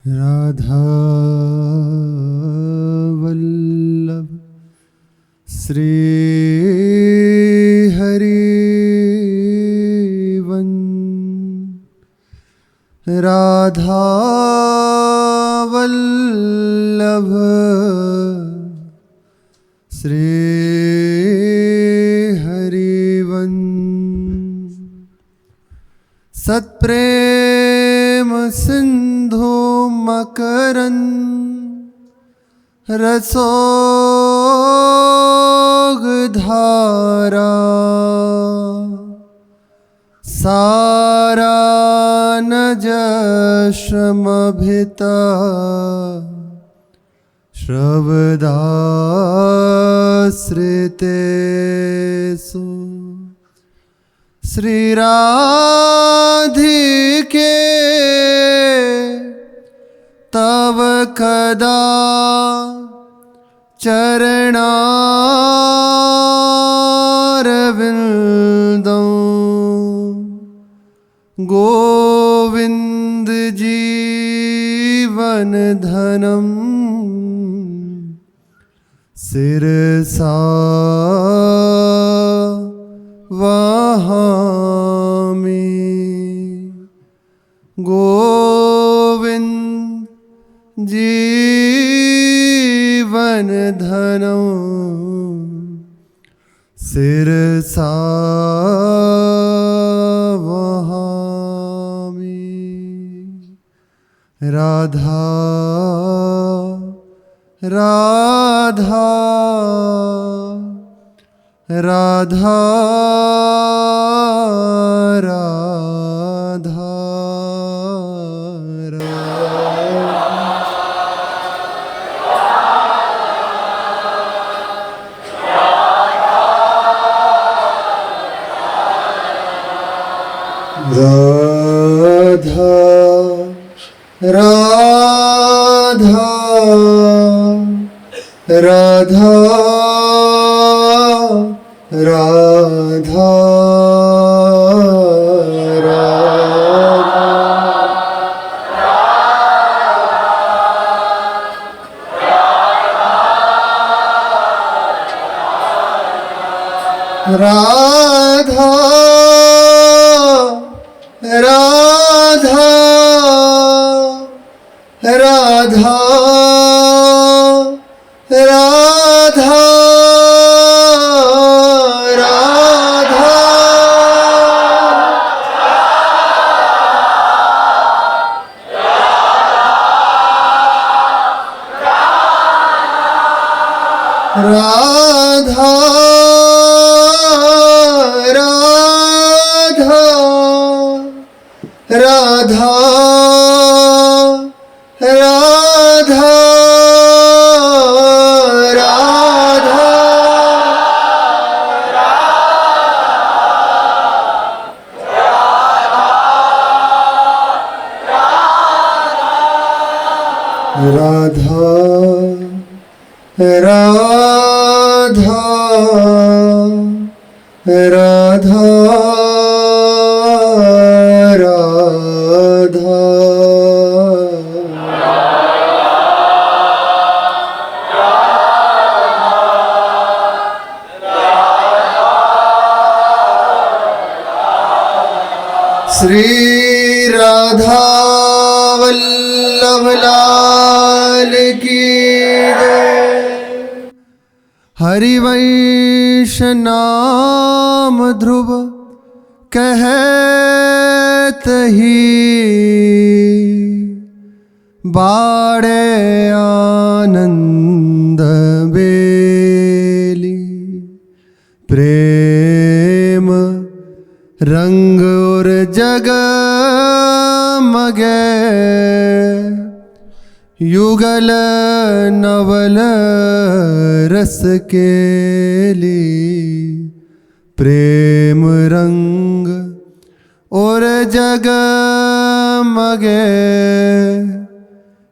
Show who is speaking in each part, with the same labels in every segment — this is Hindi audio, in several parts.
Speaker 1: राधा वल्लभ श्री हरिवंश। राधा वल्लभ श्री हरिवंश। सत्प्रेम सिंधु मकरंद रसोग धारा सारा न जश्रमभिता श्रवदाश्रितेषु श्री राधिके तव कदा चरणारविंदं गोविंद जीवन धनम शिरसा वहामि। गोविंद जीवन धनम शिरसा वहामि। राधा राधा राधा राधा राधा राधा राधा राधा राधा राधा राधा राधा राधा राधा राधा राधा राधा राधा राधा श्री राधा वल्लभ लाल की जय। हरिवंश नाम ध्रुव कहत ही बाड़े आनंद बेली। प्रेम रंग और जगमगे युगल नवल रस केली। प्रेम रंग और जगमगे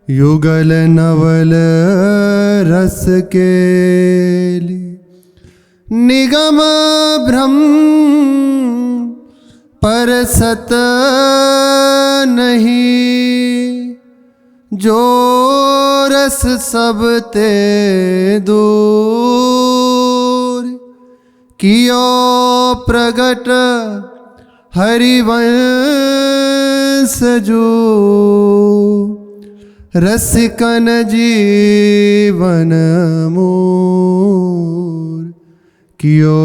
Speaker 1: युगल नवल रस केली। निगम ब्रह्म पर सत नहीं जो रस सब ते दूर, कियो प्रगट हरिवंश जो, रसिकन जीवन मूर, कियो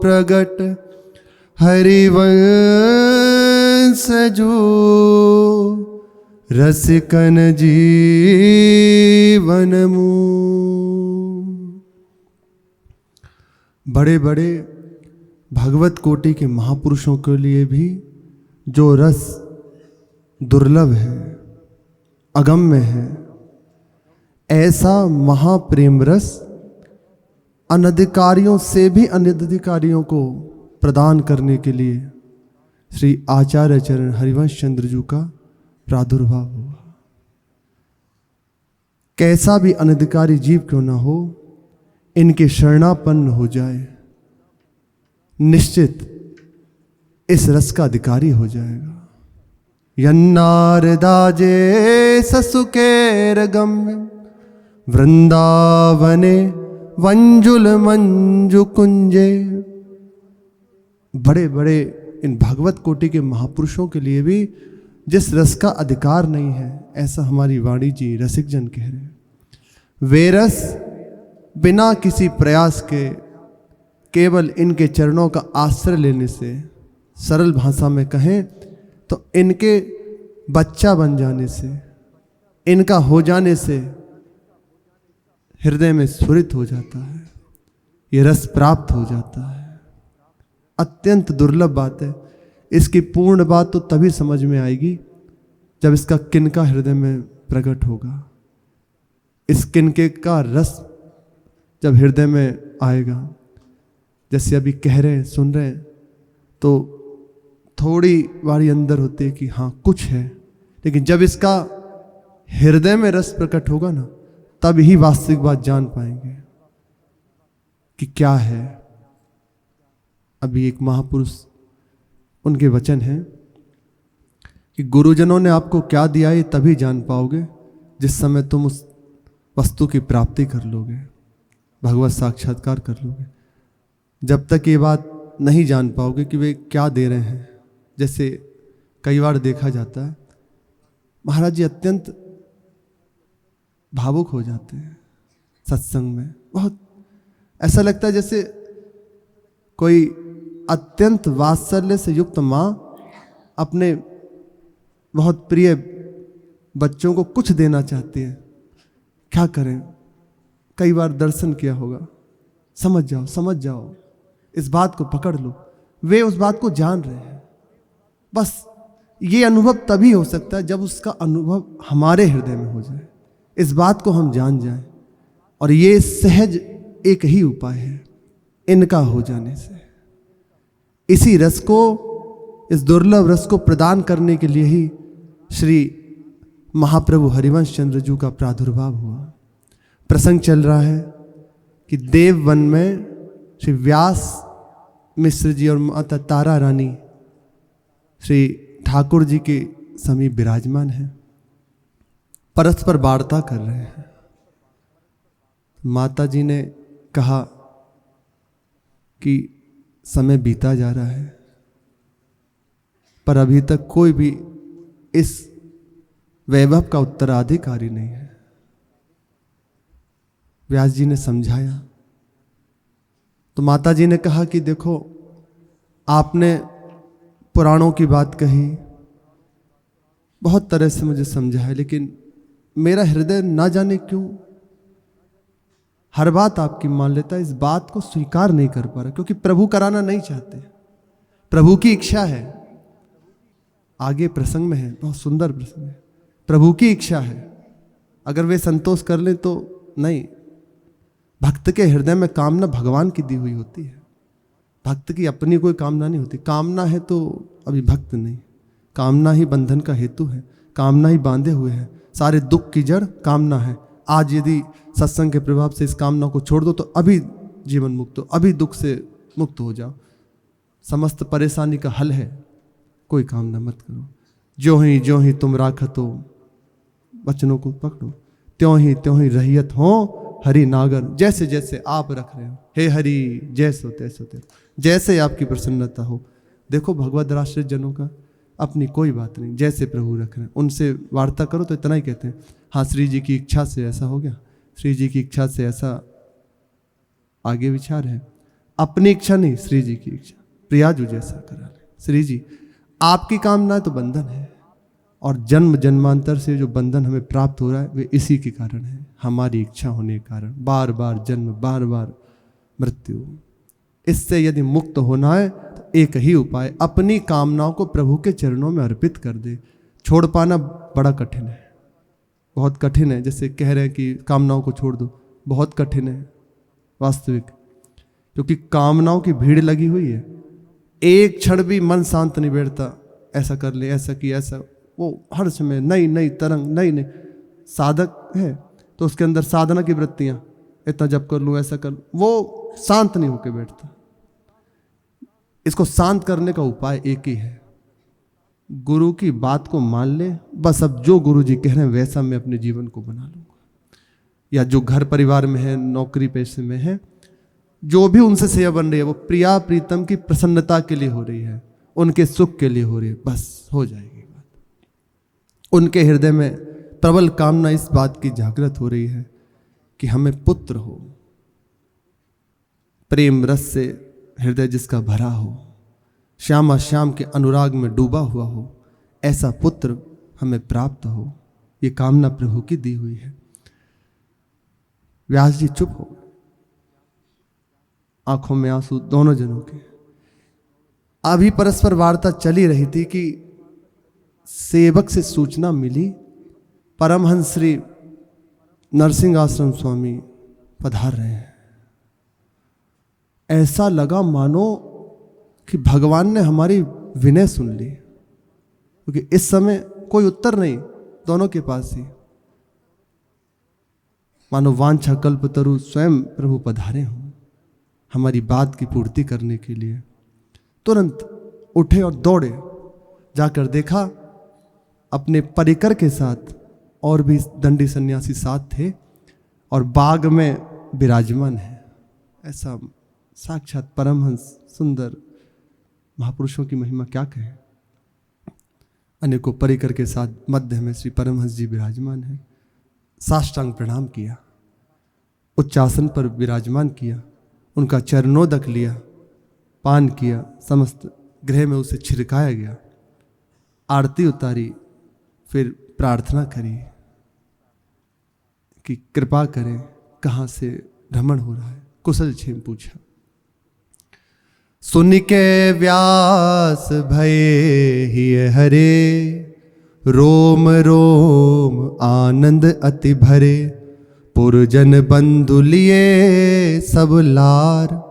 Speaker 1: प्रगट हरिवंश जो, रसिकन जीवन मूर। बड़े बड़े भगवत कोटि के महापुरुषों के लिए भी जो रस दुर्लभ है, अगम्य है, ऐसा महाप्रेम रस अनधिकारियों से भी अनधिकारियों को प्रदान करने के लिए श्री आचार्य चरण हरिवंश चंद्र जी का प्रादुर्भाव हुआ। कैसा भी अनधिकारी जीव क्यों न हो, इनके शरणापन्न हो जाए, निश्चित इस रस का अधिकारी हो जाएगा। यन्नारदाजे ससुकेर गम्य, वृंदावने वंजुल मंजु कुंजे। बड़े बड़े इन भगवत कोटि के महापुरुषों के लिए भी जिस रस का अधिकार नहीं है, ऐसा हमारी वाणी जी रसिक जन कह रहे हैं। वे रस बिना किसी प्रयास के, केवल इनके चरणों का आश्रय लेने से, सरल भाषा में कहें तो इनके बच्चा बन जाने से, इनका हो जाने से हृदय में स्फुरित हो जाता है, ये रस प्राप्त हो जाता है। अत्यंत दुर्लभ बात है। इसकी पूर्ण बात तो तभी समझ में आएगी जब इसका किनका हृदय में प्रकट होगा। इस किनके का रस जब हृदय में आएगा, जैसे अभी कह रहे हैं, सुन रहे हैं, तो थोड़ी बारी अंदर होती है कि हाँ कुछ है, लेकिन जब इसका हृदय में रस प्रकट होगा ना, तब ही वास्तविक बात जान पाएंगे कि क्या है। अभी एक महापुरुष, उनके वचन हैं कि गुरुजनों ने आपको क्या दिया ये तभी जान पाओगे जिस समय तुम उस वस्तु की प्राप्ति कर लोगे, भगवत साक्षात्कार कर लोगे। जब तक ये बात नहीं जान पाओगे कि वे क्या दे रहे हैं। जैसे कई बार देखा जाता है, महाराज जी अत्यंत भावुक हो जाते हैं सत्संग में। बहुत ऐसा लगता है जैसे कोई अत्यंत वात्सल्य से युक्त माँ अपने बहुत प्रिय बच्चों को कुछ देना चाहती है। क्या करें, कई बार दर्शन किया होगा, समझ जाओ समझ जाओ, इस बात को पकड़ लो। वे उस बात को जान रहे हैं। बस ये अनुभव तभी हो सकता है जब उसका अनुभव हमारे हृदय में हो जाए, इस बात को हम जान जाएं। और ये सहज एक ही उपाय है, इनका हो जाने से। इसी रस को, इस दुर्लभ रस को प्रदान करने के लिए ही श्री महाप्रभु हरिवंश चंद्र जी का प्रादुर्भाव हुआ। प्रसंग चल रहा है कि देववन में श्री व्यास मिश्र जी और माता तारा रानी श्री ठाकुर जी के समीप विराजमान हैं, परस्पर वार्ता कर रहे हैं। माता जी ने कहा कि समय बीता जा रहा है, पर अभी तक कोई भी इस वैभव का उत्तराधिकारी नहीं है। व्यास जी ने समझाया तो माता जी ने कहा कि देखो, आपने पुराणों की बात कही, बहुत तरह से मुझे समझाया, लेकिन मेरा हृदय ना जाने क्यों हर बात आपकी मान लेता है, इस बात को स्वीकार नहीं कर पा रहा, क्योंकि प्रभु कराना नहीं चाहते, प्रभु की इच्छा है। आगे प्रसंग में है, बहुत सुंदर प्रसंग है। प्रभु की इच्छा है, अगर वे संतोष कर ले तो नहीं। भक्त के हृदय में कामना भगवान की दी हुई होती है, भक्त की अपनी कोई कामना नहीं होती। कामना है तो अभी भक्त नहीं, कामना ही बंधन का हेतु है, कामना ही बांधे हुए है। सारे दुख की जड़ कामना है। आज यदि सत्संग के प्रभाव से इस कामना को छोड़ दो तो अभी जीवन मुक्त हो, अभी दुख से मुक्त हो जाओ। समस्त परेशानी का हल है, कोई कामना मत करो। जो ही तुम राखतो वचनों को पकड़ो। त्यों ही रहियत हो हरि नागर, जैसे जैसे आप रख रहे हो, हे हरि जैसो तैसो तेरो, जैसे आपकी प्रसन्नता हो। देखो भगवद आश्रित जनों का अपनी कोई बात नहीं, जैसे प्रभु रख रहे हैं उनसे वार्ता करो तो इतना ही कहते हैं, हाँ श्री जी की इच्छा से ऐसा हो गया, श्री जी की इच्छा से ऐसा आगे विचार है। अपनी इच्छा नहीं, श्री जी की इच्छा, प्रियाजू जैसा करा ले। श्री जी आपकी कामना तो बंधन है, और जन्म जन्मांतर से जो बंधन हमें प्राप्त हो रहा है वे इसी के कारण है, हमारी इच्छा होने के कारण। बार बार जन्म, बार बार मृत्यु। इससे यदि मुक्त होना है तो एक ही उपाय, अपनी कामनाओं को प्रभु के चरणों में अर्पित कर दे। छोड़ पाना बड़ा कठिन है, बहुत कठिन है। जैसे कह रहे हैं कि कामनाओं को छोड़ दो, बहुत कठिन है वास्तविक, क्योंकि कामनाओं की भीड़ लगी हुई है। एक क्षण भी मन शांत नहीं बैठता, ऐसा कर ले, ऐसा किया, ऐसा, वो हर समय नई नई तरंग, नई नई। साधक है तो उसके अंदर साधना की वृत्तियां, इतना जप कर लूँ, ऐसा कर लूँ, वो शांत नहीं होकर बैठता। इसको शांत करने का उपाय एक ही है, गुरु की बात को मान ले। बस अब जो गुरु जी कह रहे हैं वैसा मैं अपने जीवन को बना लूँगा। या जो घर परिवार में है, नौकरी पेशे में है, जो भी उनसे सेवा बन रही है वो प्रिया प्रीतम की प्रसन्नता के लिए हो रही है, उनके सुख के लिए हो रही है, बस हो जाएगी बात। उनके हृदय में प्रबल कामना इस बात की जागृत हो रही है कि हमें पुत्र हो, प्रेम रस से हृदय जिसका भरा हो, श्यामा श्याम के अनुराग में डूबा हुआ हो, ऐसा पुत्र हमें प्राप्त हो। ये कामना प्रभु की दी हुई है। व्यास जी चुप हो, आंखों में आंसू दोनों जनों के। अभी परस्पर वार्ता चली रही थी कि सेवक से सूचना मिली, परमहंस श्री नरसिंह आश्रम स्वामी पधार रहे हैं। ऐसा लगा मानो कि भगवान ने हमारी विनय सुन ली, क्योंकि इस समय कोई उत्तर नहीं दोनों के पास ही। मानो वांछा कल्पतरु स्वयं प्रभु पधारे हों हमारी बात की पूर्ति करने के लिए। तुरंत उठे और दौड़े, जाकर देखा अपने परिकर के साथ और भी दंडी सन्यासी साथ थे और बाग में विराजमान है। ऐसा साक्षात परमहंस सुंदर महापुरुषों की महिमा क्या कहे। अनेकों परिकर के साथ मध्य में श्री परमहंस जी विराजमान है। साष्टांग प्रणाम किया, उच्चासन पर विराजमान किया, उनका चरणोदक लिया, पान किया, समस्त गृह में उसे छिड़काया गया, आरती उतारी, फिर प्रार्थना करी कि कृपा करें, कहाँ से भ्रमण हो रहा है, कुशल क्षेम पूछा। सुन के व्यास भये ही हरे, रोम रोम आनंद अति भरे, पुरजन बंधु लिए सब लार,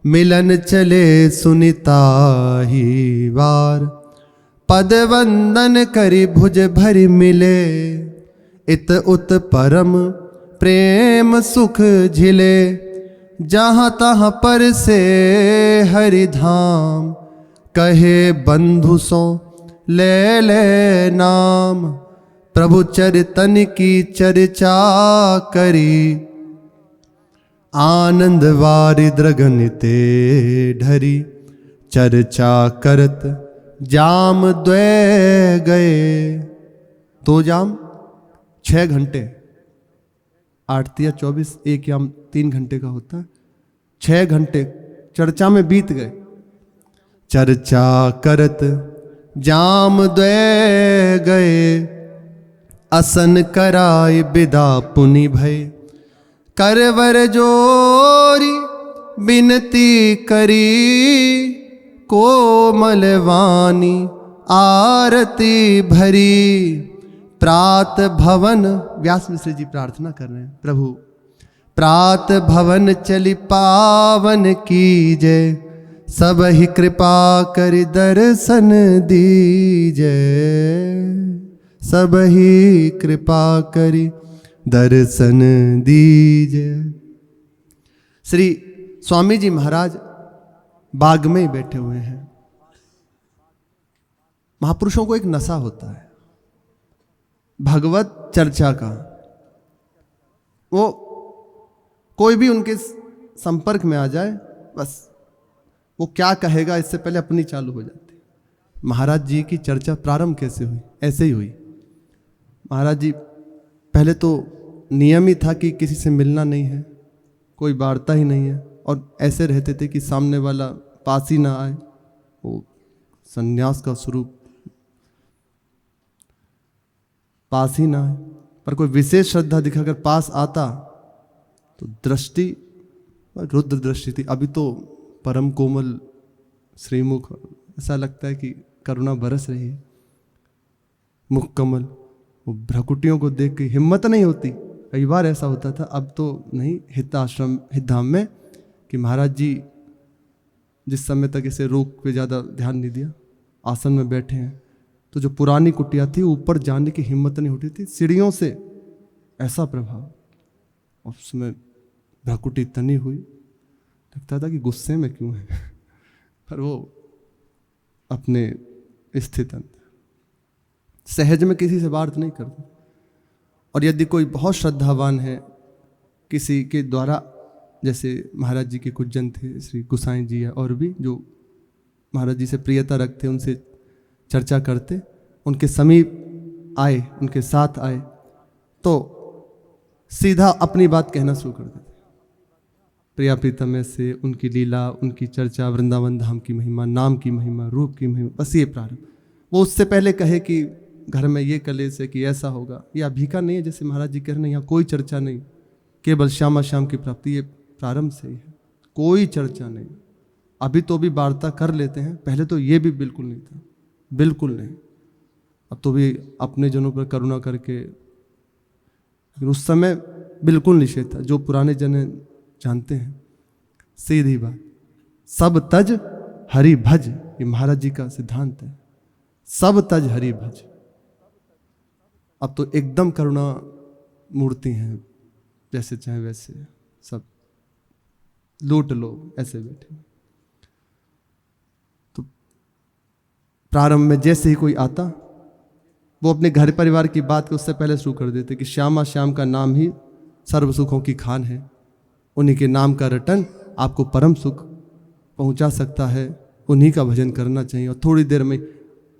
Speaker 1: मिलन चले सुनिता ही वार, पद वंदन करि भुज भरि मिले, इत उत परम प्रेम सुख झिले, जहाँ तहाँ पर से हरि धाम, कहे बंधु सो ले ले नाम, प्रभु चरितन की चर्चा करी, आनंद वारिद्र गनिते ढरी, चर्चा करत जाम द्वै गए। 2 जाम 6 घंटे, 8 या 24, 1 या 3 घंटे का होता है। 6 घंटे चर्चा में बीत गए। चर्चा करत जाम द्वै गए, असन कराय बिदा पुनि भय, करवर जोरी बिनती करी, कोमल वाणी आरती भरी, प्रात भवन। व्यास मिश्र जी प्रार्थना कर रहे हैं, प्रभु प्रात भवन चली पावन कीजय, सब ही कृपा करि दर्शन दीजय, सब ही कृपा करि दर्शन दीजय। श्री स्वामी जी महाराज बाग में ही बैठे हुए हैं। महापुरुषों को एक नशा होता है, भगवत चर्चा का, वो कोई भी उनके संपर्क में आ जाए, बस वो क्या कहेगा इससे पहले अपनी चालू हो जाती है। महाराज जी की चर्चा प्रारंभ कैसे हुई? ऐसे ही हुई। महाराज जी पहले तो नियम ही था कि किसी से मिलना नहीं है, कोई वार्ता ही नहीं है, और ऐसे रहते थे कि सामने वाला पास ही ना आए। वो संन्यास का स्वरूप, पास ही ना आए। पर कोई विशेष श्रद्धा दिखाकर पास आता तो दृष्टि रुद्र दृष्टि थी। अभी तो परम कोमल श्रीमुख, ऐसा लगता है कि करुणा बरस रही है। मुख कमल, वो भ्रकुटियों को देख के हिम्मत नहीं होती। कई बार ऐसा होता था, अब तो नहीं। हिताश्रम हितधाम में कि महाराज जी जिस समय तक इसे रोक पे ज़्यादा ध्यान नहीं दिया, आसन में बैठे हैं, तो जो पुरानी कुटिया थी ऊपर जाने की हिम्मत नहीं होती थी। सीढ़ियों से ऐसा प्रभाव, और उसमें भ्रकुटी तनी हुई, लगता था कि गुस्से में क्यों है पर वो अपने स्थित सहज में किसी से बात नहीं करते। और यदि कोई बहुत श्रद्धावान है किसी के द्वारा, जैसे महाराज जी के कुछ जन थे, श्री गोसाई जी या और भी, जो महाराज जी से प्रियता रखते, उनसे चर्चा करते, उनके समीप आए, उनके साथ आए, तो सीधा अपनी बात कहना शुरू कर देते। प्रिया प्रीतम से उनकी लीला, उनकी चर्चा, वृंदावन धाम की महिमा, नाम की महिमा, रूप की महिमा, बस ये प्रारंभ। वो उससे पहले कहे कि घर में ये कलेश है, कि ऐसा होगा। ये अभी का नहीं है, जैसे महाराज जी कह रहे हैं, यहाँ कोई चर्चा नहीं, केवल श्यामा श्याम की प्राप्ति। ये प्रारंभ से ही है, कोई चर्चा नहीं। अभी तो भी वार्ता कर लेते हैं, पहले तो ये भी बिल्कुल नहीं था, बिल्कुल नहीं। अब तो भी अपने जनों पर करुणा करके, लेकिन उस समय बिल्कुल निषेध था। जो पुराने जन जानते हैं, सीधी बात, सब तज हरि भज, ये महाराज जी का सिद्धांत है। सब तज हरि भज। अब तो एकदम करुणा मूर्ति हैं, जैसे चाहे वैसे सब लूट लो, ऐसे बैठे। तो प्रारंभ में जैसे ही कोई आता, वो अपने घर परिवार की बात को उससे पहले शुरू कर देते कि श्यामा श्याम का नाम ही सर्व सुखों की खान है, उन्हीं के नाम का रटन आपको परम सुख पहुंचा सकता है, उन्हीं का भजन करना चाहिए। और थोड़ी देर में,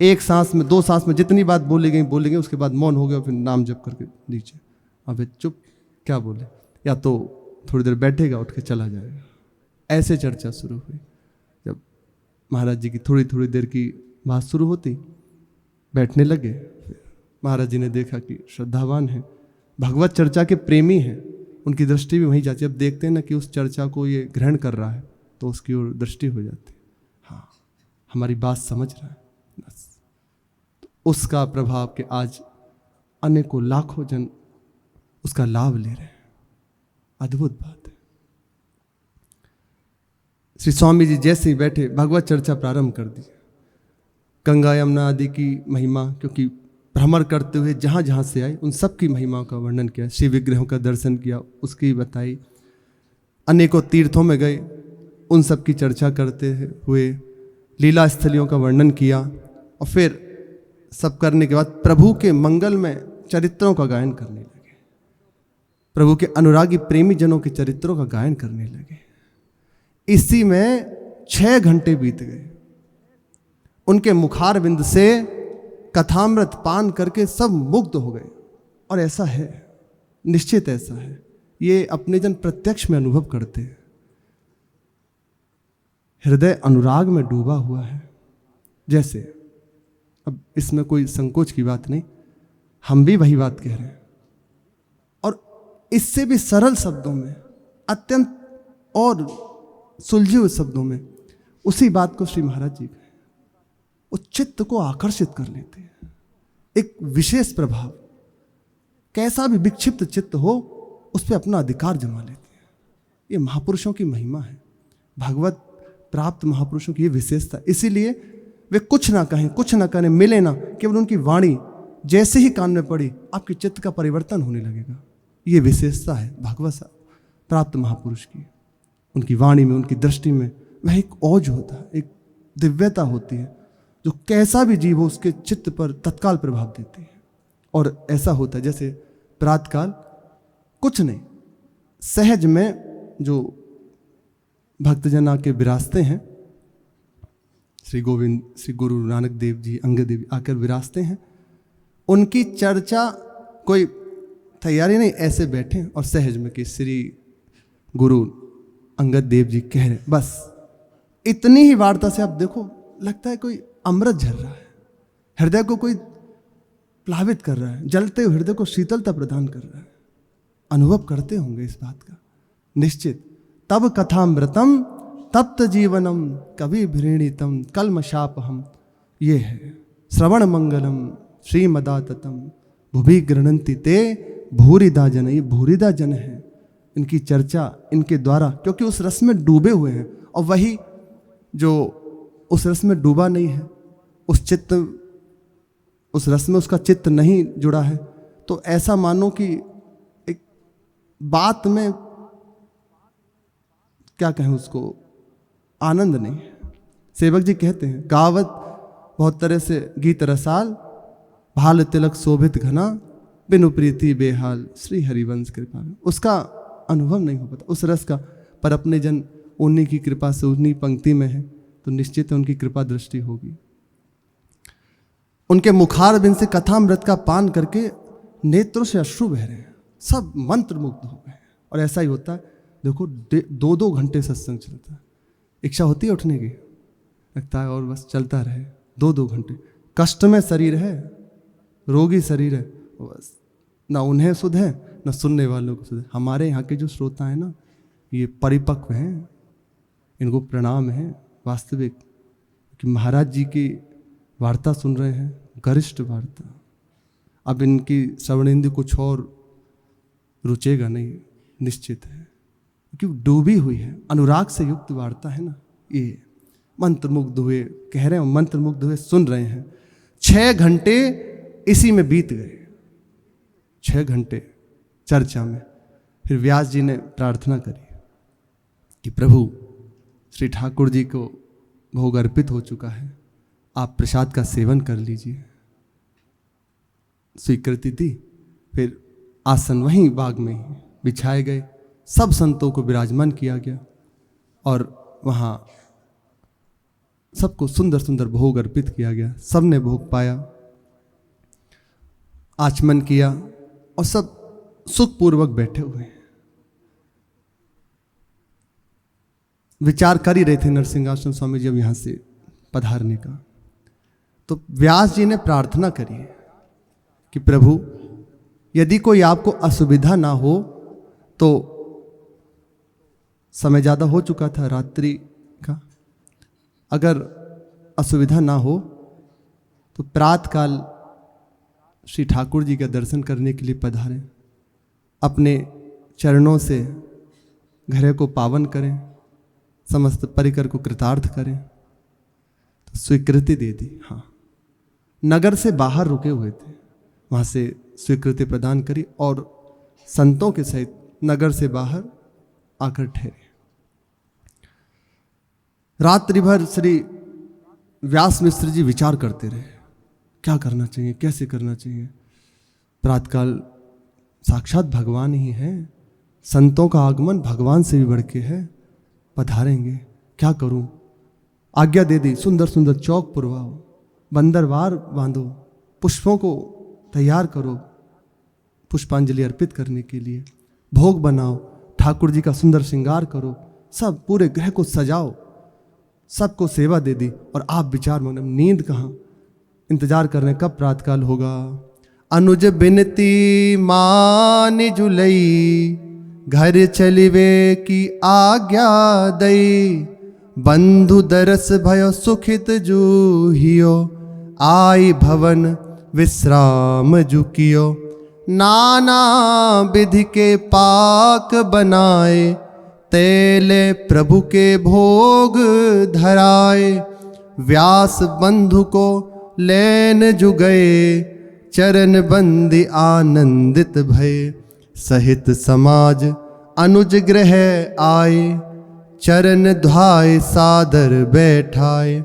Speaker 1: एक सांस में, दो सांस में जितनी बात बोली गई, उसके बाद मौन हो गया, फिर नाम जप करके नीचे। अब चुप, क्या बोले, या तो थोड़ी देर बैठेगा, उठ के चला जाएगा। ऐसे चर्चा शुरू हुई। जब महाराज जी की थोड़ी थोड़ी देर की बात शुरू होती, बैठने लगे। महाराज जी ने देखा कि श्रद्धावान है, भगवत चर्चा के प्रेमी हैं, उनकी दृष्टि भी वहीं जाती है। अब देखते हैं ना कि उस चर्चा को ये ग्रहण कर रहा है, तो उसकी ओर दृष्टि हो जाती है। हाँ, हमारी बात समझ रहा है, बस। तो उसका प्रभाव कि आज अनेकों लाखों जन उसका लाभ ले रहे हैं। अद्भुत बात है। श्री स्वामी जी जैसे ही बैठे, भगवत चर्चा प्रारंभ कर दी। गंगा यमुना आदि की महिमा, क्योंकि भ्रमण करते हुए जहाँ जहाँ से आए, उन सब की महिमाओं का वर्णन किया। शिव विग्रहों का दर्शन किया, उसकी बताई। अनेकों तीर्थों में गए, उन सब की चर्चा करते हुए लीला स्थलियों का वर्णन किया। और फिर सब करने के बाद प्रभु के मंगल में चरित्रों का गायन करने लगे। प्रभु के अनुरागी प्रेमी जनों के चरित्रों का गायन करने लगे। इसी में 6 घंटे बीत गए। उनके मुखार बिंद से कथामृत पान करके सब मुग्ध हो गए। और ऐसा है, निश्चित ऐसा है, ये अपने जन प्रत्यक्ष में अनुभव करते हैं। हृदय अनुराग में डूबा हुआ है। जैसे, अब इसमें कोई संकोच की बात नहीं, हम भी वही बात कह रहे हैं, और इससे भी सरल शब्दों में, अत्यंत और सुलझे हुए शब्दों में उसी बात को श्री महाराज जी कहे। वो चित्त को आकर्षित कर लेते हैं। एक विशेष प्रभाव, कैसा भी विक्षिप्त चित्त हो, उस पर अपना अधिकार जमा लेते हैं। ये महापुरुषों की महिमा है, भागवत प्राप्त महापुरुषों की ये विशेषता। इसीलिए वे कुछ ना कहें, कुछ ना करें, मिले ना, केवल उनकी वाणी जैसे ही कान में पड़ी, आपके चित्त का परिवर्तन होने लगेगा। ये विशेषता है भागवत प्राप्त महापुरुष की। उनकी वाणी में, उनकी दृष्टि में वह एक ओज होता है, एक दिव्यता होती है, जो कैसा भी जीव हो उसके चित्त पर तत्काल प्रभाव देती है। और ऐसा होता है जैसे प्रातःकाल कुछ नहीं, सहज में जो भक्तजन आके विराजते हैं, श्री गोविंद, श्री गुरु नानक देव जी, अंगद देव आकर विराजते हैं, उनकी चर्चा कोई तैयारी नहीं, ऐसे बैठे और सहज में कि श्री गुरु अंगद देव जी कह रहे, बस इतनी ही वार्ता से आप देखो लगता है कोई अमृत झर रहा है, हृदय को कोई प्लावित कर रहा है, जलते हुए हृदय को शीतलता प्रदान कर रहा है। अनुभव करते होंगे इस बात का निश्चित। तब कथामृतम तप्त जीवनम कवि भृणीतम कलमशापहम, ये है श्रवण मंगलम श्रीमदाततम भुवि गृह्णन्ति ते भूरिदा जन। ये भूरिदा जन है, इनकी चर्चा इनके द्वारा, क्योंकि उस रस में डूबे हुए हैं, और वही जो उस रस में डूबा नहीं है, उस रस में उसका चित्त नहीं जुड़ा है, तो ऐसा मानो कि एक बात में क्या कहें उसको, आनंद नहीं है। सेवक जी कहते हैं, गावत बहुत तरह से गीत रसाल, भाल तिलक शोभित घना, बिनु प्रीति बेहाल, श्री हरिवंश कृपा। उसका अनुभव नहीं हो पाता उस रस का, पर अपने जन उन्हीं की कृपा से उन्हीं पंक्ति में है, तो निश्चित उनकी कृपा दृष्टि होगी। उनके मुखार बिन से कथामृत का पान करके नेत्रों से अश्रु बह रहे हैं, सब मंत्र मुग्ध हो गए। और ऐसा ही होता है, देखो 2-2 घंटे सत्संग चलता है, इच्छा होती है उठने की, लगता है और बस चलता रहे 2-2 घंटे। कष्ट में शरीर है, रोगी शरीर है, बस ना उन्हें सुध है ना सुनने वालों को सुध है। हमारे यहाँ के जो श्रोता हैं ना, ये परिपक्व हैं, इनको प्रणाम है वास्तविक, कि महाराज जी की वार्ता सुन रहे हैं, गरिष्ठ वार्ता। अब इनकी श्रवणेंद्र कुछ और रुचेगा नहीं, निश्चित है, क्योंकि डूबी हुई है, अनुराग से युक्त वार्ता है ना। ये मंत्रमुग्ध हुए कह रहे हैं, मंत्रमुग्ध हुए सुन रहे हैं। 6 घंटे इसी में बीत गए, 6 घंटे चर्चा में। फिर व्यास जी ने प्रार्थना करी कि प्रभु, श्री ठाकुर जी को भोग अर्पित हो चुका है, आप प्रसाद का सेवन कर लीजिए। स्वीकृति दी। फिर आसन वहीं बाग में ही बिछाए गए, सब संतों को विराजमान किया गया, और वहाँ सबको सुंदर सुंदर भोग अर्पित किया गया। सबने भोग पाया, आचमन किया, और सब सुखपूर्वक बैठे हुए हैं। विचार कर ही रहे थे नरसिंहासन स्वामी जी अब यहाँ से पधारने का, तो व्यास जी ने प्रार्थना करी कि प्रभु, यदि कोई आपको असुविधा ना हो, तो समय ज़्यादा हो चुका था रात्रि का, अगर असुविधा ना हो तो प्रातःकाल श्री ठाकुर जी का दर्शन करने के लिए पधारें, अपने चरणों से घर को पावन करें, समस्त परिकर को कृतार्थ करें। तो स्वीकृति दे दी। हाँ, नगर से बाहर रुके हुए थे, वहाँ से स्वीकृति प्रदान करी, और संतों के सहित नगर से बाहर आकर ठहरे। रात्रि भर श्री व्यास मिश्र जी विचार करते रहे, क्या करना चाहिए, कैसे करना चाहिए। प्रातःकाल साक्षात भगवान ही है, संतों का आगमन भगवान से भी बढ़ के है, पधारेंगे, क्या करूं। आज्ञा दे दी, सुंदर सुंदर चौक पुरवाओ, बंदरवार बांधो, पुष्पों को तैयार करो पुष्पांजलि अर्पित करने के लिए, भोग बनाओ, ठाकुर जी का सुंदर श्रृंगार करो, सब पूरे गृह को सजाओ, सबको सेवा दे दी। और आप विचार मग्न, नींद कहाँ, इंतजार कर रहे कब प्रातःकाल होगा। अनुज बिनती मान जुलई, घर चलिवे की आज्ञा दई, बंधु दरस भयो सुखित जूहियो, आई भवन विश्राम जुकियो, नाना विधि के पाक बनाए, तेले प्रभु के भोग धराए, व्यास बंधु को लेन जुगए, चरण बंदी आनंदित भय, सहित समाज अनुज ग्रह आए, चरण ध्याय सादर बैठाए,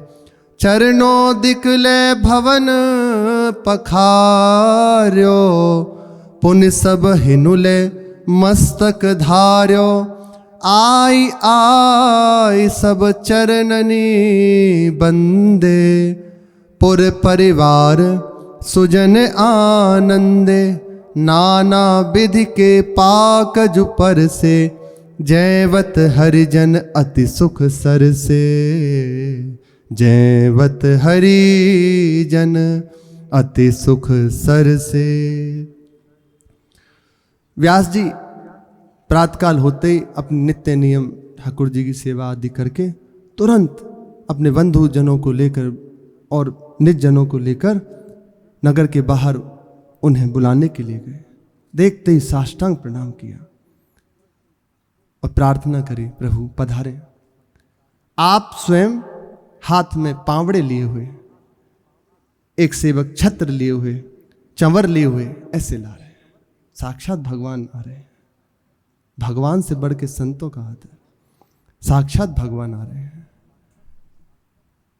Speaker 1: चरणों दिखले भवन पखार्यो, पुन सब हिनुले मस्तक धार्यो। आई आई सब चरणनी बंदे, पुर परिवार सुजन आनंदे। नाना विधि के पाकज पर से, जयवत हरिजन अति सुख सर से। जयवत हरिजन अति सुख सर से। व्यास जी प्रातःकाल होते ही अपने नित्य नियम ठाकुर जी की सेवा आदि करके तुरंत अपने बंधु जनों को लेकर और निज जनों को लेकर नगर के बाहर उन्हें बुलाने के लिए गए। देखते ही साष्टांग प्रणाम किया और प्रार्थना करी, प्रभु पधारे। आप स्वयं हाथ में पावड़े लिए हुए, एक सेवक छत्र लिए हुए, चंवर लिए हुए ऐसे ला रहे हैं। साक्षात भगवान आ रहे हैं। भगवान से बढ़ के संतों का हाथ है। साक्षात भगवान आ रहे हैं।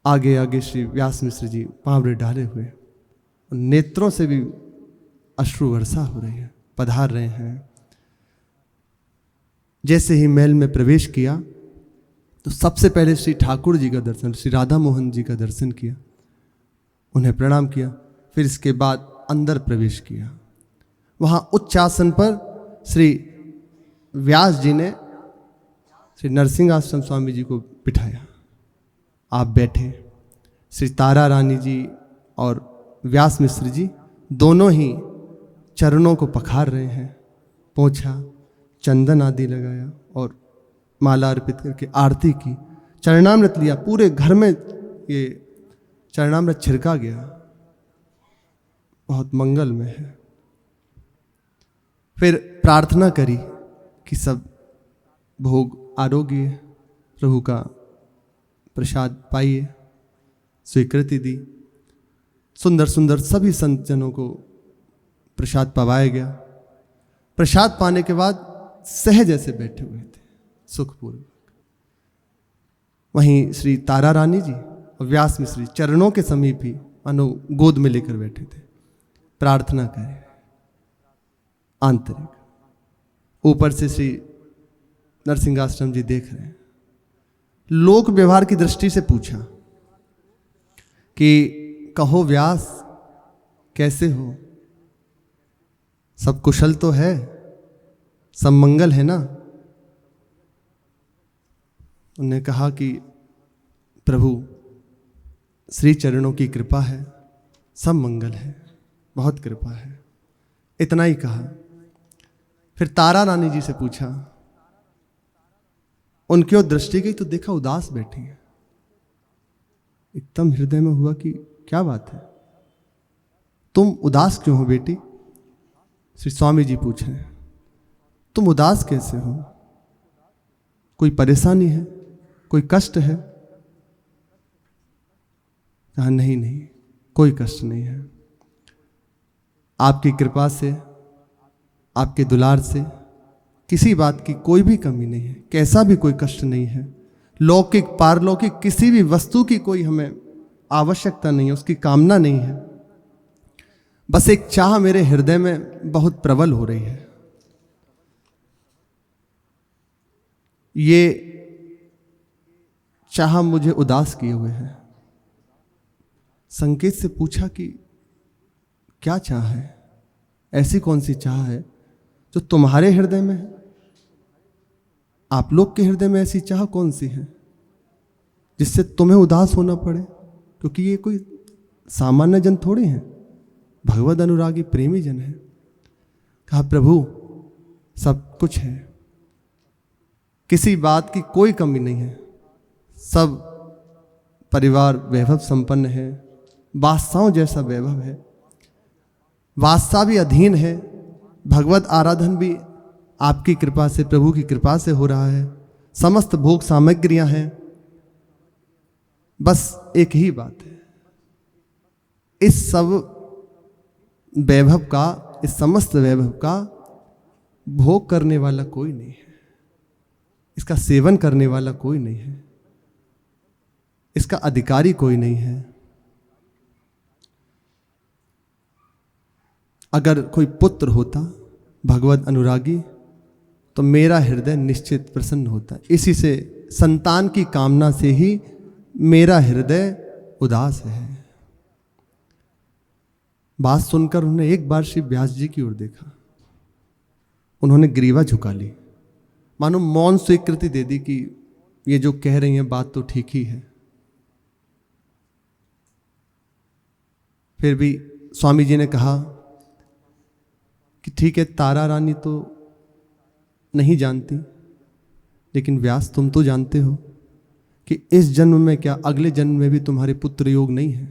Speaker 1: आगे आगे श्री व्यास मिश्र जी पावड़े डाले हुए, नेत्रों से भी अश्रु वर्षा हो रही है, पधार रहे हैं। जैसे ही महल में प्रवेश किया तो सबसे पहले श्री ठाकुर जी का दर्शन, श्री राधा मोहन जी का दर्शन किया, उन्हें प्रणाम किया। फिर इसके बाद अंदर प्रवेश किया। वहां उच्च आसन पर श्री व्यास जी ने श्री नरसिंह आश्रम स्वामी जी को बिठाया। आप बैठे। श्री तारा रानी जी और व्यास मिश्र जी दोनों ही चरणों को पखार रहे हैं। पोंछा, चंदन आदि लगाया और माला अर्पित करके आरती की, चरणामृत लिया। पूरे घर में ये चरणामृत छिड़का गया, बहुत मंगलमय है। फिर प्रार्थना करी कि सब भोग आरोग्य प्रभु का प्रसाद पाइए, स्वीकृति दी। सुंदर सुंदर सभी संत जनों को प्रसाद पवाया गया। प्रसाद पाने के बाद सहज ऐसे बैठे हुए थे, सुखपूर्वक। वहीं श्री तारा रानी जी और व्यास मिश्री चरणों के समीप ही मानो गोद में लेकर बैठे थे। प्रार्थना करें आंतरिक। ऊपर से श्री नरसिंहाश्रम जी देख रहे हैं। लोक व्यवहार की दृष्टि से पूछा कि कहो व्यास कैसे हो, सब कुशल तो है, सब मंगल है ना। उन्होंने कहा कि प्रभु श्री चरणों की कृपा है, सब मंगल है, बहुत कृपा है। इतना ही कहा। फिर तारा रानी जी से पूछा, उनकी ओर दृष्टि गई तो देखा उदास बैठी है। एकदम हृदय में हुआ कि क्या बात है, तुम उदास क्यों हो बेटी। श्री स्वामी जी पूछे, तुम उदास कैसे हो, कोई परेशानी है, कोई कष्ट है। कहा नहीं नहीं, कोई कष्ट नहीं है। आपकी कृपा से, आपके दुलार से किसी बात की कोई भी कमी नहीं है, कैसा भी कोई कष्ट नहीं है। लौकिक पारलौकिक किसी भी वस्तु की कोई हमें आवश्यकता नहीं है, उसकी कामना नहीं है। बस एक चाह मेरे हृदय में बहुत प्रबल हो रही है। ये चाह मुझे उदास किए हुए है। संकेत से पूछा कि क्या चाह है, ऐसी कौन सी चाह है जो तुम्हारे हृदय में है। आप लोग के हृदय में ऐसी चाह कौन सी है जिससे तुम्हें उदास होना पड़े, क्योंकि ये कोई सामान्य जन थोड़े हैं, भगवद अनुरागी प्रेमी जन है। कहा प्रभु सब कुछ है, किसी बात की कोई कमी नहीं है, सब परिवार वैभव संपन्न है, बादशाहों जैसा वैभव है, बादशाह भी अधीन है, भगवत आराधन भी आपकी कृपा से, प्रभु की कृपा से हो रहा है, समस्त भोग सामग्रियां हैं। बस एक ही बात है, इस सब वैभव का, इस समस्त वैभव का भोग करने वाला कोई नहीं है, इसका सेवन करने वाला कोई नहीं है, इसका अधिकारी कोई नहीं है। अगर कोई पुत्र होता भगवत अनुरागी तो मेरा हृदय निश्चित प्रसन्न होता। इसी से संतान की कामना से ही मेरा हृदय उदास है। बात सुनकर उन्होंने एक बार श्री व्यास जी की ओर देखा, उन्होंने ग्रीवा झुका ली, मानो मौन स्वीकृति दे दी कि ये जो कह रही हैं बात तो ठीक ही है। फिर भी स्वामी जी ने कहा कि ठीक है, तारा रानी तो नहीं जानती, लेकिन व्यास तुम तो जानते हो कि इस जन्म में क्या अगले जन्म में भी तुम्हारे पुत्र योग नहीं है,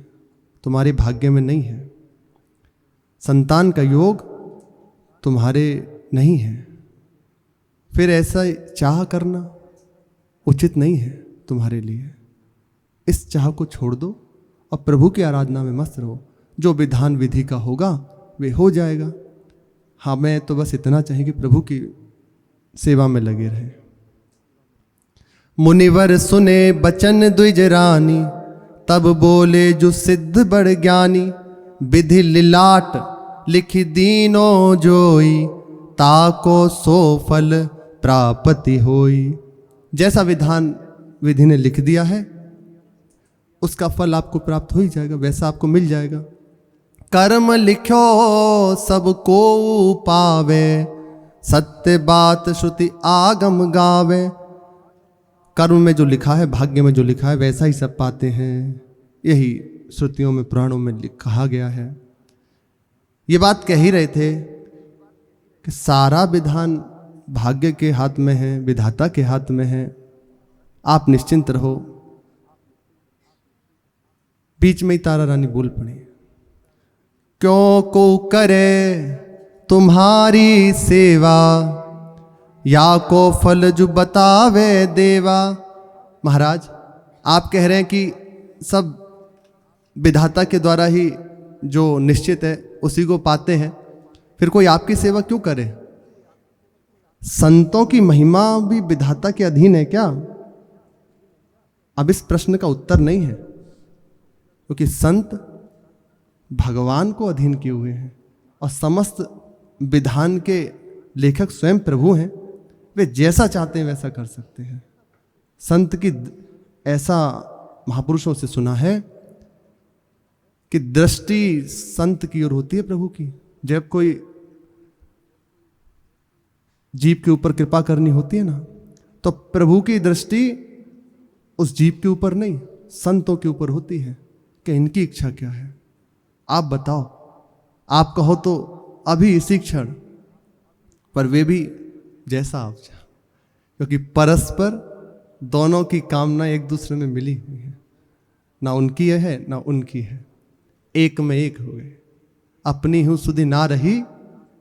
Speaker 1: तुम्हारे भाग्य में नहीं है, संतान का योग तुम्हारे नहीं है। फिर ऐसा चाह करना उचित नहीं है तुम्हारे लिए। इस चाह को छोड़ दो और प्रभु की आराधना में मस्त रहो। जो विधान विधि का होगा वे हो जाएगा। हमें तो बस इतना चाहिए कि प्रभु की सेवा में लगे रहे। मुनिवर सुने बचन द्विज रानी, तब बोले जो सिद्ध बड़ ज्ञानी। विधि लिलाट लिखी दीनो जोई, ताको सो फल प्राप्ति होई। जैसा विधान विधि ने लिख दिया है उसका फल आपको प्राप्त हो ही जाएगा, वैसा आपको मिल जाएगा। कर्म लिखो सबको पावे, सत्य बात श्रुति आगम गावे। कर्म में जो लिखा है, भाग्य में जो लिखा है वैसा ही सब पाते हैं। यही श्रुतियों में पुराणों में कहा गया है। ये बात कह ही रहे थे कि सारा विधान भाग्य के हाथ में है, विधाता के हाथ में है, आप निश्चिंत रहो। बीच में ही तारा रानी बोल पड़ी, क्यों को करे तुम्हारी सेवा, या को फल जो बतावे देवा। महाराज आप कह रहे हैं कि सब विधाता के द्वारा ही जो निश्चित है उसी को पाते हैं, फिर कोई आपकी सेवा क्यों करे? संतों की महिमा भी विधाता के अधीन है क्या? अब इस प्रश्न का उत्तर नहीं है, क्योंकि संत भगवान को अधीन किए हुए हैं और समस्त विधान के लेखक स्वयं प्रभु हैं। वे जैसा चाहते हैं वैसा कर सकते हैं। संत की ऐसा महापुरुषों से सुना है कि दृष्टि संत की ओर होती है प्रभु की। जब कोई जीव के ऊपर कृपा करनी होती है ना, तो प्रभु की दृष्टि उस जीव के ऊपर नहीं, संतों के ऊपर होती है कि इनकी इच्छा क्या है, आप बताओ। आप कहो तो अभी इसी क्षण, पर वे भी जैसा आप चाहो, क्योंकि परस्पर दोनों की कामना एक दूसरे में मिली हुई है। ना उनकी है ना उनकी है, एक में एक हो गए। अपनी हूँ सुधि ना रही,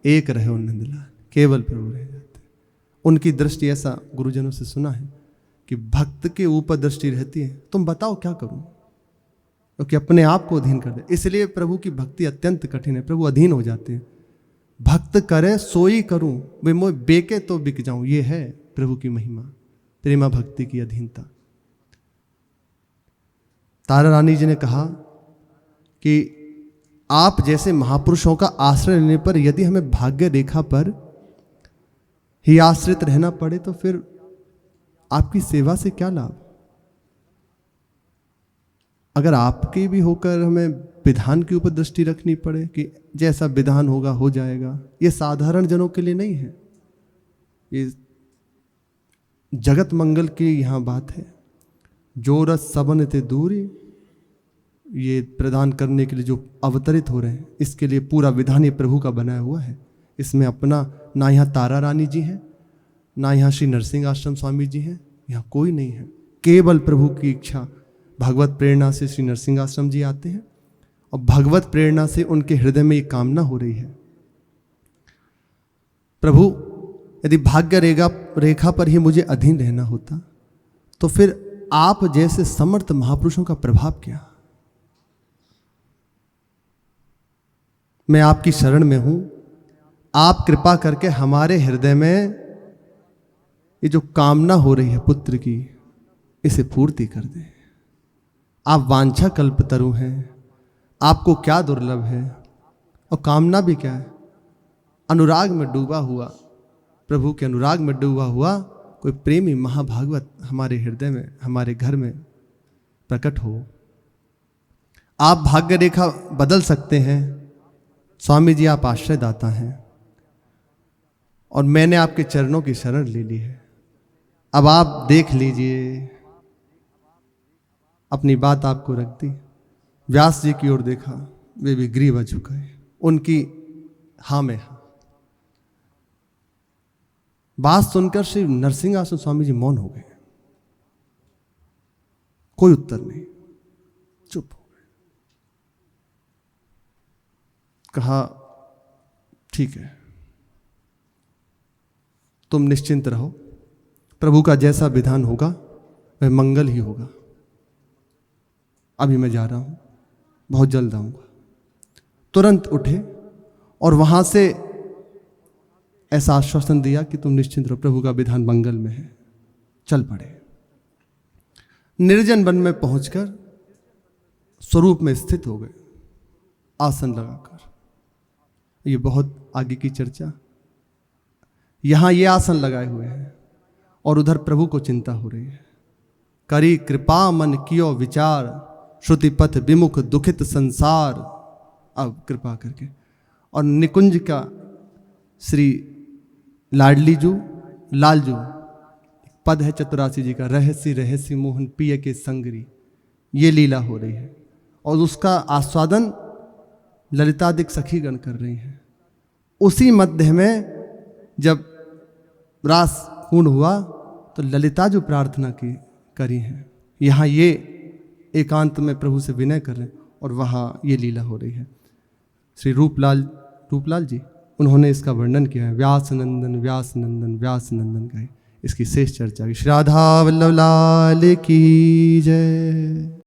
Speaker 1: एक रहे नंदलाल, केवल प्रभु रह जाते। उनकी दृष्टि, ऐसा गुरुजनों से सुना है कि भक्त के ऊपर दृष्टि रहती है। तुम बताओ क्या करूं, क्योंकि अपने आप को अधीन कर दे। इसलिए प्रभु की भक्ति अत्यंत कठिन है। प्रभु अधीन हो जाते हैं। भक्त करे सोई करूं, वे मोय बेके तो बिक जाऊं। ये है प्रभु की महिमा, प्रेमा भक्ति की अधीनता। तारा रानी जी ने कहा कि आप जैसे महापुरुषों का आश्रय लेने पर यदि हमें भाग्य रेखा पर ही आश्रित रहना पड़े तो फिर आपकी सेवा से क्या लाभ? अगर आपके भी होकर हमें विधान के ऊपर दृष्टि रखनी पड़े कि जैसा विधान होगा हो जाएगा, ये साधारण जनों के लिए नहीं है, ये जगत मंगल की यहाँ बात है। जो रस सबन ते दूरी, ये प्रदान करने के लिए जो अवतरित हो रहे हैं, इसके लिए पूरा विधान ये प्रभु का बनाया हुआ है। इसमें अपना ना यहाँ तारा रानी जी हैं, ना यहाँ श्री नरसिंह आश्रम स्वामी जी हैं, यहाँ कोई नहीं है। केवल प्रभु की इच्छा, भगवत प्रेरणा से श्री नरसिंह आश्रम जी आते हैं और भगवत प्रेरणा से उनके हृदय में ये कामना हो रही है। प्रभु यदि भाग्य रेखा पर ही मुझे अधीन रहना होता तो फिर आप जैसे समर्थ महापुरुषों का प्रभाव क्या? मैं आपकी शरण में हूं, आप कृपा करके हमारे हृदय में ये जो कामना हो रही है पुत्र की, इसे पूर्ति कर दें। आप वांछा कल्पतरु हैं, आपको क्या दुर्लभ है? और कामना भी क्या है? अनुराग में डूबा हुआ, प्रभु के अनुराग में डूबा हुआ कोई प्रेमी महाभागवत हमारे हृदय में, हमारे घर में प्रकट हो। आप भाग्य रेखा बदल सकते हैं। स्वामी जी आप आश्रय दाता हैं और मैंने आपके चरणों की शरण ले ली है। अब आप देख लीजिए, अपनी बात आपको रख दी। व्यास जी की ओर देखा, वे भी ग्रीवा झुकाए, उनकी हाँ में हाँ। बात सुनकर श्री नरसिंहासन स्वामी जी मौन हो गए, कोई उत्तर नहीं, चुप हो गए। कहा ठीक है, तुम निश्चिंत रहो, प्रभु का जैसा विधान होगा वह मंगल ही होगा। अभी मैं जा रहा हूं, बहुत जल्द आऊंगा। तुरंत उठे और वहां से ऐसा आश्वासन दिया कि तुम निश्चिंत रहो, प्रभु का विधान मंगल में है। चल पड़े। निर्जन वन में पहुंचकर स्वरूप में स्थित हो गए, आसन लगाकर। ये बहुत आगे की चर्चा। यहां ये आसन लगाए हुए हैं और उधर प्रभु को चिंता हो रही है। करी कृपा मन कियो विचार, श्रुति पथ विमुख दुखित संसार। अब कृपा करके, और निकुंज का श्री लाडलीजू लालजू पद है चतुरासी जी का, रहस्य रहस्य मोहन पिय के संगरी। ये लीला हो रही है और उसका आस्वादन ललितादिक सखीगण कर रही हैं। उसी मध्य में जब रास पूर्ण हुआ तो ललिता जो प्रार्थना की करी है, यहाँ ये एकांत में प्रभु से विनय कर रहे हैं और वहाँ ये लीला हो रही है। श्री रूपलाल जी उन्होंने इसका वर्णन किया है, व्यास नंदन व्यास नंदन व्यास नंदन का इसकी शेष चर्चा की। श्री राधा वल्लभ लाल की जय।